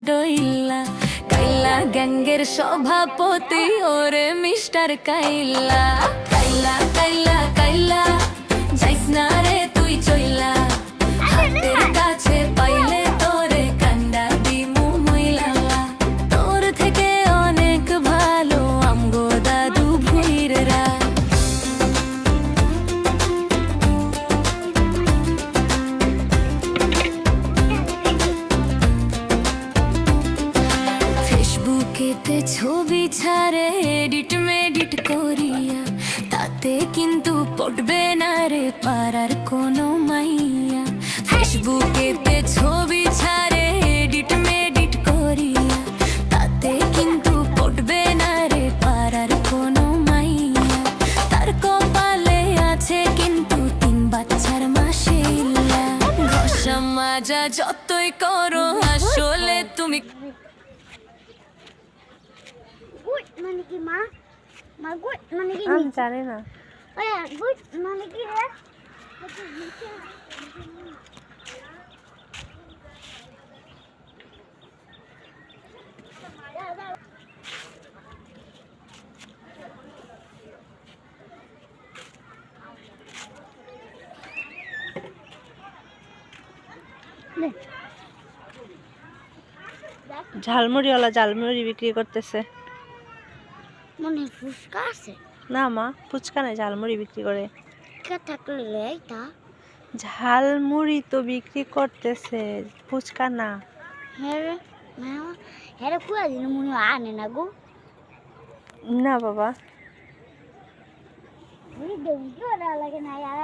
ডইলা কাইলা গ্যাঙ্গের সভাপতি ওরে মিস্টার কাইলা কাইলা কাইলা কাইলা যাইস না রে তুই চইলা হাতের কাছে পাইলে তোরে কান্ডা দিমু মইলা তোর থেকে অনেক ভালো আমগো দাদু ভুইররা ফেসবুকেতে ছবি ছাড়ে এডিট মেডিট করিয়া তাতে কিন্তু পড়বে না রে পাড়ার কোনো মাইয়া ফেসবুকেতে ছবি ছাড়ে এডিট মেডিট করিয়া তাতে কিন্তু পড়বে না রে পাড়ার কোনো মাইয়া তার কপালে আছে কিন্তু 3 বাচ্চার মাশাআল্লাহ ঘষা মাজা যতই করো আসলে তুমি গুড মানে কি মা মা গুড মানে কি আমি জানি না ওয়া গুড মানে কি রে ঝালমুড়িওয়ালা ঝালমুড়ি বিক্রি করতেছে মনে ফুসকা আছে না মা ফুচকা নাই ঝালমুড়ি বিক্রি করে কে থাকলে এইটা ঝালমুড়ি তো বিক্রি করতেছে ফুচকা না হ্যাঁ হ্যাঁ কুয়া দিন মনে আনে না গো না বাবা ওই দেবি তো লাগে না यार